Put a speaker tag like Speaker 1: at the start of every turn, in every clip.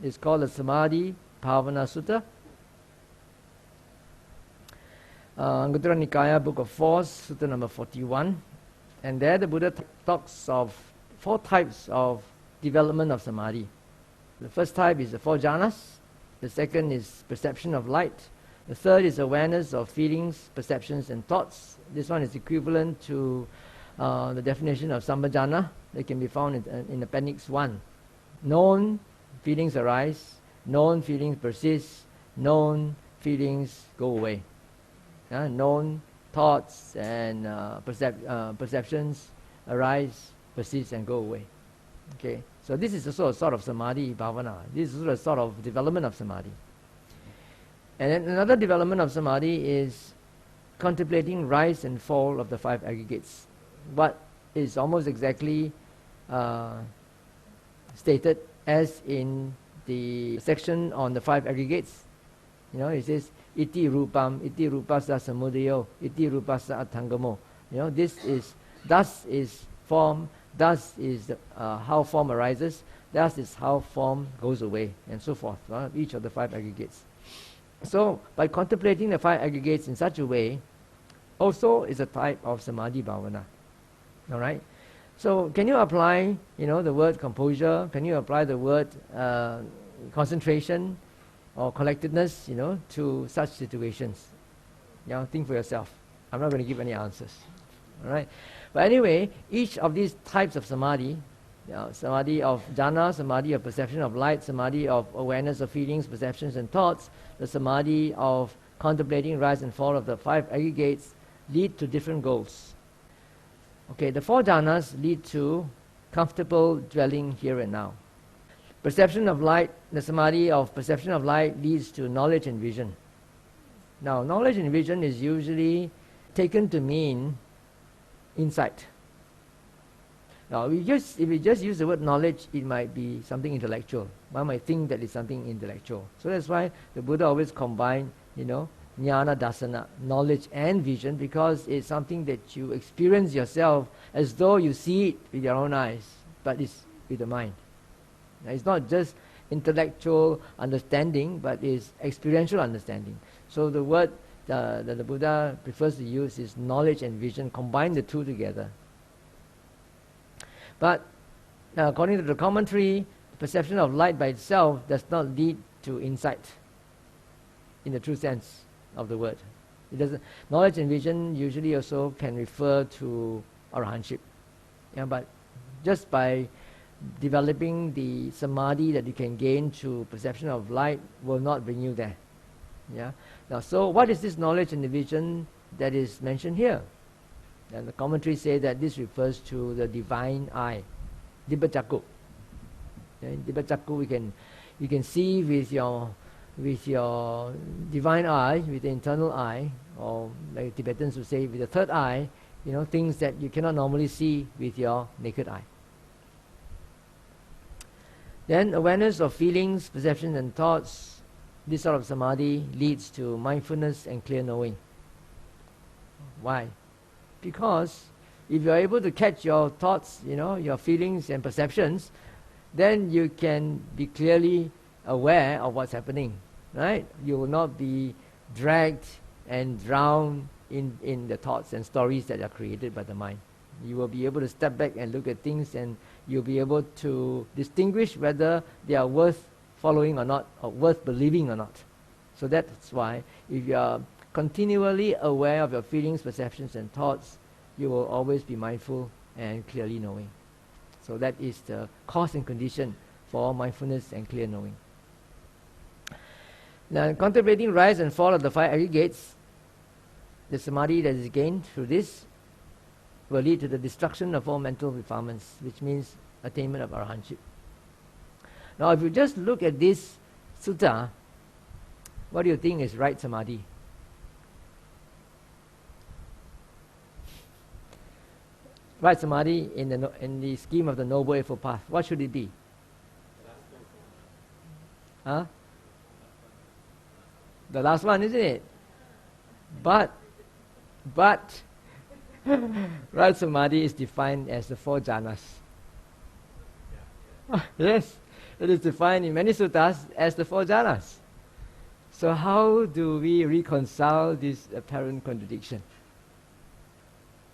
Speaker 1: It's called the Samadhi Bhavana Sutta. Anguttara Nikaya, Book of Force, Sutta number 41. And there the Buddha talks of 4 types of development of Samadhi. The first type is the 4 jhanas. The second is perception of light. The third is awareness of feelings, perceptions and thoughts. This one is equivalent to the definition of Sambhajana that can be found in Appendix 1. Known feelings arise, known feelings persist, known feelings go away. Known thoughts and perceptions arise, persist and go away. Okay, so this is also a sort of Samadhi bhavana. This is also a sort of development of Samadhi. And then another development of Samadhi is contemplating rise and fall of the 5 aggregates. What is almost exactly stated as in the section on the 5 aggregates. It says, iti rupam, iti rupasa samudayo, iti rupasa atthangamo. Thus is form, thus is how form arises, thus is how form goes away, and so forth, each of the 5 aggregates. So, by contemplating the 5 aggregates in such a way, also is a type of Samadhi Bhavana. Alright? So, can you apply, the word composure? Can you apply the word concentration or collectedness, to such situations? Think for yourself. I'm not going to give any answers. Alright? But anyway, each of these types of Samadhi, Samadhi of jhana, Samadhi of perception of light, Samadhi of awareness of feelings, perceptions and thoughts, the Samadhi of contemplating rise and fall of the 5 aggregates, lead to different goals. Okay, the 4 jhanas lead to comfortable dwelling here and now. Perception of light, the Samadhi of perception of light leads to knowledge and vision. Now, knowledge and vision is usually taken to mean insight. Now, if we just use the word knowledge, it might be something intellectual. One might think that it's something intellectual. So that's why the Buddha always combined, jnana dasana, knowledge and vision, because it's something that you experience yourself as though you see it with your own eyes, but it's with the mind. Now, it's not just intellectual understanding, but it's experiential understanding. So the word that the Buddha prefers to use is knowledge and vision, combine the two together. But according to the commentary, perception of light by itself does not lead to insight in the true sense of the word. It doesn't. Knowledge and vision usually also can refer to arahantship. But just by developing the samadhi that you can gain through perception of light will not bring you there. Now, so what is this knowledge and the vision that is mentioned here? And the commentaries say that this refers to the divine eye, Dibbacakku. Dibbacakku, you can see with your divine eye, with the internal eye, or like Tibetans would say, with the third eye, things that you cannot normally see with your naked eye. Then awareness of feelings, perceptions and thoughts. This sort of samadhi leads to mindfulness and clear knowing. Why? Because if you are able to catch your thoughts, your feelings and perceptions, then you can be clearly aware of what's happening, right? You will not be dragged and drowned in the thoughts and stories that are created by the mind. You will be able to step back and look at things, and you'll be able to distinguish whether they are worth following or not, or worth believing or not. So that's why if you are continually aware of your feelings, perceptions and thoughts, you will always be mindful and clearly knowing. So that is the cause and condition for mindfulness and clear knowing. Now, contemplating rise and fall of the 5 aggregates, the samadhi that is gained through this will lead to the destruction of all mental defilements, which means attainment of arahantship. Now, if you just look at this sutta, what do you think is right samadhi? Right samadhi in the scheme of the Noble Eightfold Path, what should it be? Huh? The last one, isn't it? But right samadhi is defined as the 4 jhanas. Yes, It is defined in many suttas as the 4 jhanas. So how do we reconcile this apparent contradiction?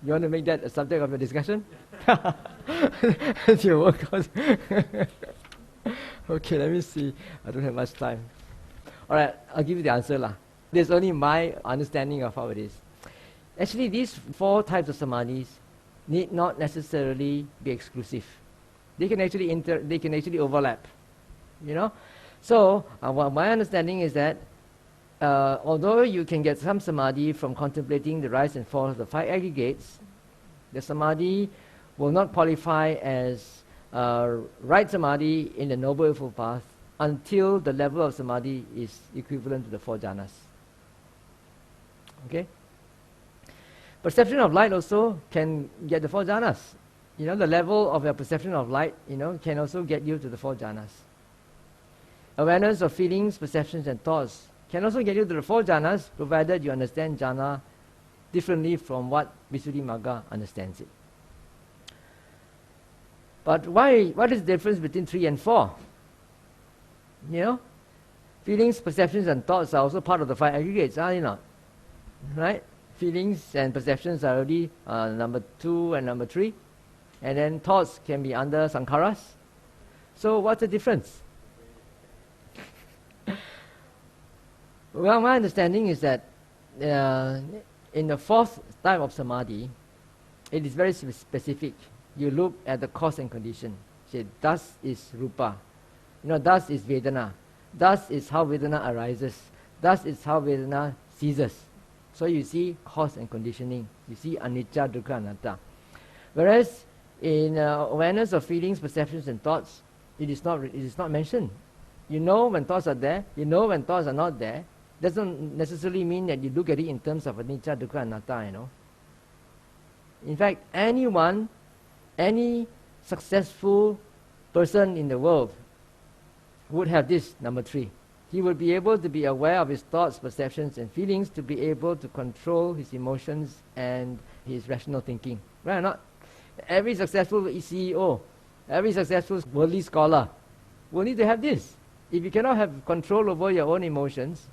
Speaker 1: You want to make that a subject of a discussion? Your work out. Okay, let me see. I don't have much time. Alright, I'll give you the answer lah. There's only my understanding of how it is. Actually, these 4 types of samadhis need not necessarily be exclusive. They can actually overlap. You know? So, my understanding is that although you can get some samadhi from contemplating the rise and fall of the 5 aggregates, the samadhi will not qualify as right samadhi in the Noble Eightfold Path until the level of samadhi is equivalent to the 4 jhanas. Okay? Perception of light also can get the 4 jhanas. You know, the level of your perception of light, you know, can also get you to the 4 jhanas. Awareness of feelings, perceptions and thoughts can also get you to the 4 jhanas, provided you understand jhana differently from what Visuddhimagga understands it. But what is the difference between 3 and 4? You know, feelings, perceptions and thoughts are also part of the 5 aggregates, are they not? Right? Feelings and perceptions are already number 2 and number 3. And then thoughts can be under sankharas. So what's the difference? Well, my understanding is that in the 4th type of samadhi, it is very specific. You look at the cause and condition. Say, thus is rupa. You know, thus is vedana. Thus is how vedana arises. Thus is how vedana ceases. So you see cause and conditioning. You see anicca, dukkha, anatta. Whereas in awareness of feelings, perceptions and thoughts, it is not mentioned. You know when thoughts are there, you know when thoughts are not there. Doesn't necessarily mean that you look at it in terms of anicca, dukkha, anatta, you know. In fact, any successful person in the world would have this, number 3. He would be able to be aware of his thoughts, perceptions and feelings, to be able to control his emotions and his rational thinking. Right or not? Every successful CEO, every successful worldly scholar will need to have this. If you cannot have control over your own emotions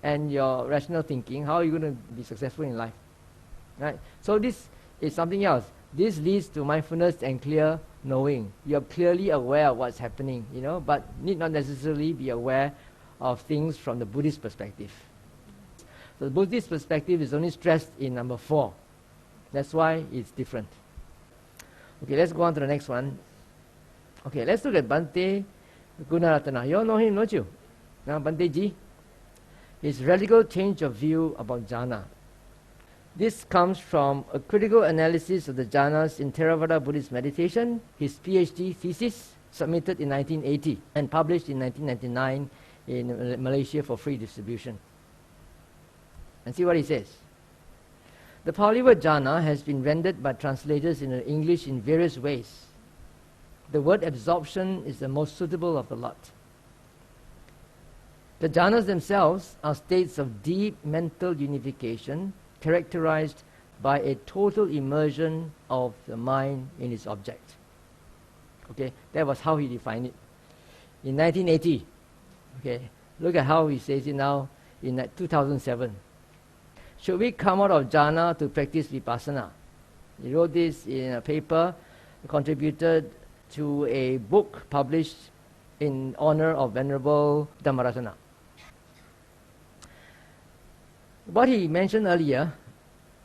Speaker 1: and your rational thinking, how are you going to be successful in life? Right? So this is something else. This leads to mindfulness and clear knowing. You are clearly aware of what's happening, you know, but need not necessarily be aware of things from the Buddhist perspective. So the Buddhist perspective is only stressed in number 4. That's why it's different. Okay, let's go on to the next one. Okay, let's look at Bhante Gunaratana. You all know him, don't you? Now, Bhante Ji. His radical change of view about jhana. This comes from a critical analysis of the jhanas in Theravada Buddhist meditation, his PhD thesis, submitted in 1980 and published in 1999 in Malaysia for free distribution. And see what he says. The Pali word jhana has been rendered by translators in English in various ways. The word absorption is the most suitable of the lot. The jhanas themselves are states of deep mental unification characterized by a total immersion of the mind in its object. Okay, that was how he defined it. In 1980, okay, look at how he says it now in 2007. Should we come out of jhana to practice vipassana? He wrote this in a paper contributed to a book published in honor of Venerable Dhammaratana. What he mentioned earlier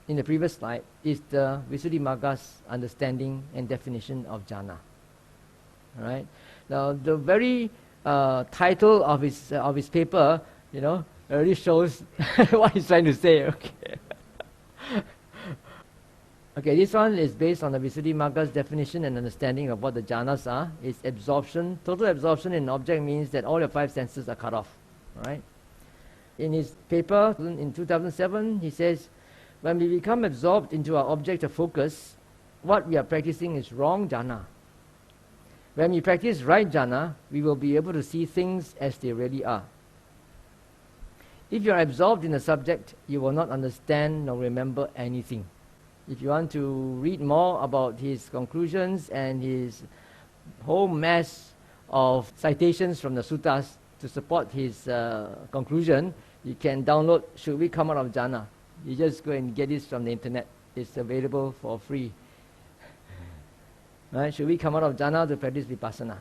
Speaker 1: in the previous slide is the Visuddhimagga's understanding and definition of jhana. All right. Now, the very title of his paper, you know, already shows what he's trying to say. Okay. Okay, this one is based on the Visuddhimagga's definition and understanding of what the jhanas are. It's absorption. Total absorption in an object means that all your 5 senses are cut off. All right. In his paper in 2007, he says, when we become absorbed into our object of focus, what we are practicing is wrong jhana. When we practice right jhana, we will be able to see things as they really are. If you are absorbed in a subject, you will not understand nor remember anything. If you want to read more about his conclusions and his whole mass of citations from the suttas to support his conclusion, you can download Should We Come Out of Jhana. You just go and get this from the internet. It's available for free. Right? Should we come out of jhana to practice vipassana?